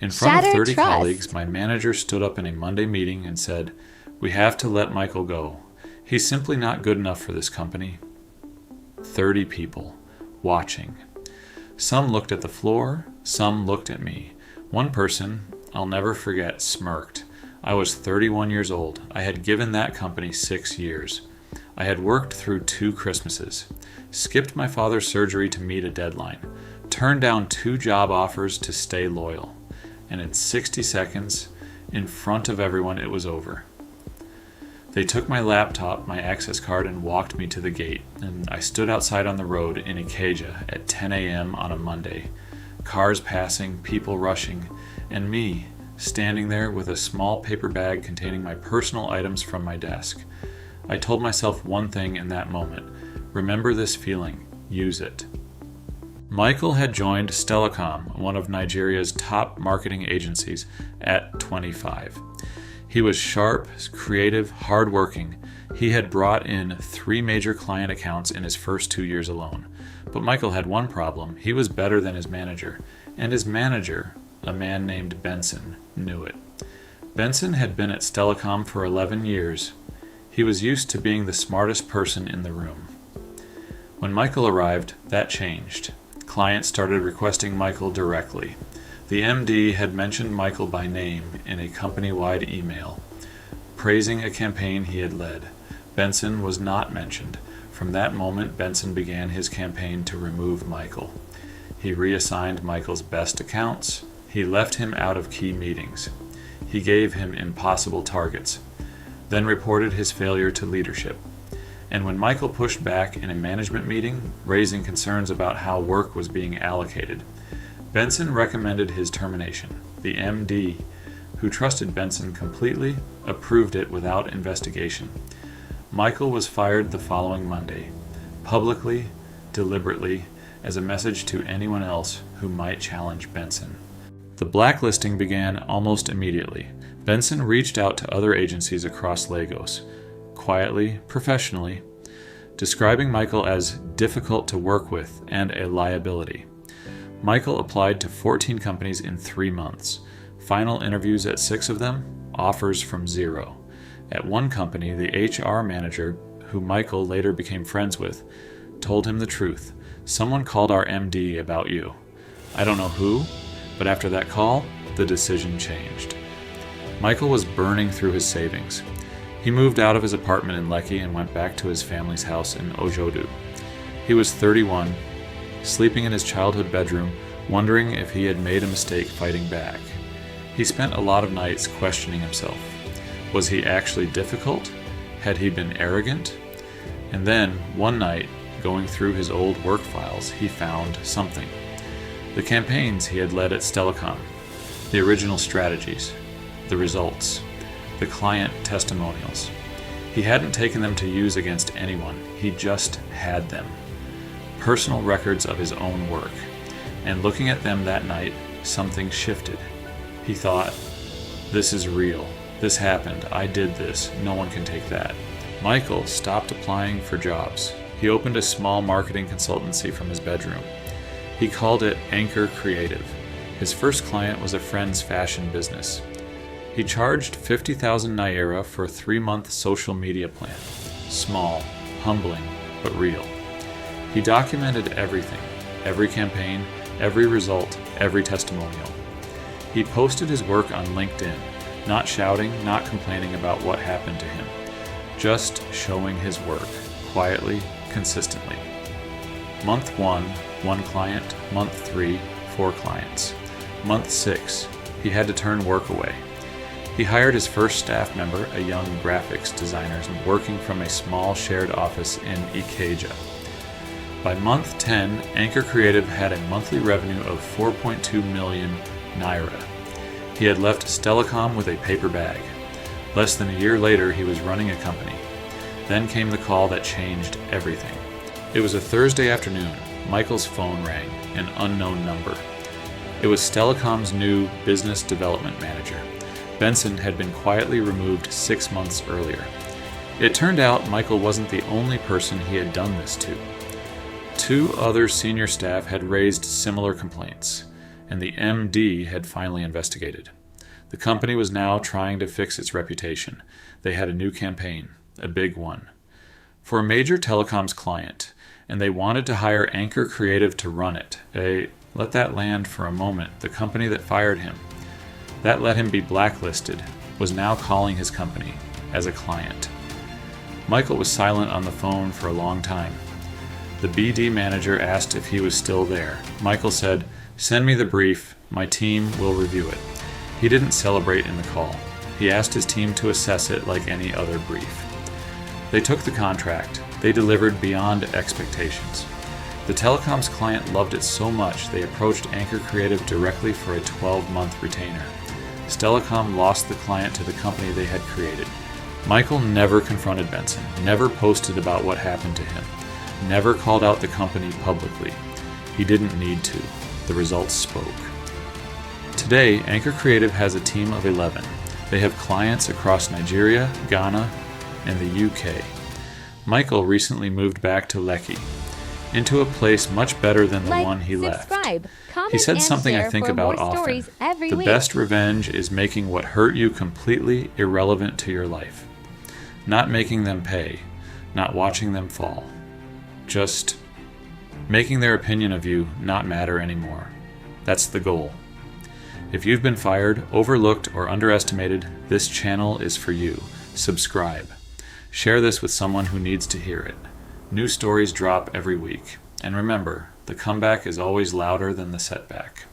In front of Shattered 30 trust. colleagues, my manager stood up in a Monday meeting and said, "We have to let Michael go. He's simply not good enough for this company." 30 people watching. Some looked at the floor, some looked at me. One person, I'll never forget, smirked. I was 31 years old. I had given that company 6 years. I had worked through 2 Christmases, skipped my father's surgery to meet a deadline, turned down 2 job offers to stay loyal, and in 60 seconds, in front of everyone, it was over. They took my laptop, my access card, and walked me to the gate, and I stood outside on the road in Ikeja at 10 a.m. on a Monday. Cars passing, people rushing, and me standing there with a small paper bag containing my personal items from my desk. I told myself one thing in that moment: remember this feeling, use it. Michael had joined Stellacom, one of Nigeria's top marketing agencies, at 25. He was sharp, creative, hardworking. He had brought in 3 major client accounts in his first 2 years alone. But Michael had one problem: he was better than his manager, and his manager, a man named Benson, knew it. Benson had been at Stellacom for 11 years. He was used to being the smartest person in the room. When Michael arrived, that changed. Clients started requesting Michael directly. The MD had mentioned Michael by name in a company-wide email, praising a campaign he had led. Benson was not mentioned. From that moment, Benson began his campaign to remove Michael. He reassigned Michael's best accounts. He left him out of key meetings. He gave him impossible targets, then reported his failure to leadership. And when Michael pushed back in a management meeting, raising concerns about how work was being allocated, Benson recommended his termination. The MD, who trusted Benson completely, approved it without investigation. Michael was fired the following Monday, publicly, deliberately, as a message to anyone else who might challenge Benson. The blacklisting began almost immediately. Benson reached out to other agencies across Lagos, quietly, professionally, describing Michael as difficult to work with and a liability. Michael applied to 14 companies in 3 months. Final interviews at 6 of them, offers from 0. At one company, the HR manager, who Michael later became friends with, told him the truth. "Someone called our MD about you. I don't know who, but after that call, the decision changed." Michael was burning through his savings. He moved out of his apartment in Lekki and went back to his family's house in Ojodu. He was 31, sleeping in his childhood bedroom, wondering if he had made a mistake fighting back. He spent a lot of nights questioning himself. Was he actually difficult? Had he been arrogant? And then, one night, going through his old work files, he found something. The campaigns he had led at Stellacom, the original strategies, the results, the client testimonials. He hadn't taken them to use against anyone, he just had them. Personal records of his own work. And looking at them that night, something shifted. He thought, "This is real. This happened. I did this. No one can take that." Michael stopped applying for jobs. He opened a small marketing consultancy from his bedroom. He called it Anchor Creative. His first client was a friend's fashion business. He charged 50,000 Naira for a 3-month social media plan. Small, humbling, but real. He documented everything, every campaign, every result, every testimonial. He posted his work on LinkedIn, not shouting, not complaining about what happened to him, just showing his work, quietly, consistently. Month 1, 1 client. Month 3, 4 clients. Month 6, he had to turn work away. He hired his first staff member, a young graphics designer working from a small shared office in Ikeja. By month 10, Anchor Creative had a monthly revenue of 4.2 million Naira. He had left Stellacom with a paper bag. Less than a year later, he was running a company. Then came the call that changed everything. It was a Thursday afternoon. Michael's phone rang, an unknown number. It was Stellacom's new business development manager. Benson had been quietly removed 6 months earlier. It turned out Michael wasn't the only person he had done this to. 2 other senior staff had raised similar complaints. and the MD had finally investigated. The company was now trying to fix its reputation. They had a new campaign, a big one, for a major telecoms client, and they wanted to hire Anchor Creative to run it. Let that land for a moment. The company that fired him, that let him be blacklisted, was now calling his company as a client. Michael was silent on the phone for a long time. The BD manager asked if he was still there. Michael said, "Send me the brief. My team will review it." He didn't celebrate in the call. He asked his team to assess it like any other brief. They took the contract. They delivered beyond expectations. The telecoms client loved it so much they approached Anchor Creative directly for a 12-month retainer. Stellacom lost the client to the company they had created. Michael never confronted Benson, never posted about what happened to him, never called out the company publicly. He didn't need to. The results spoke. Today, Anchor Creative has a team of 11. They have clients across Nigeria, Ghana, and the UK. Michael recently moved back to Lekki, into a place much better than the one he left. He said something I think about often. The best revenge is making what hurt you completely irrelevant to your life. Not making them pay, not watching them fall. Just making their opinion of you not matter anymore. That's the goal. If you've been fired, overlooked, or underestimated, this channel is for you. Subscribe. Share this with someone who needs to hear it. New stories drop every week. And remember, the comeback is always louder than the setback.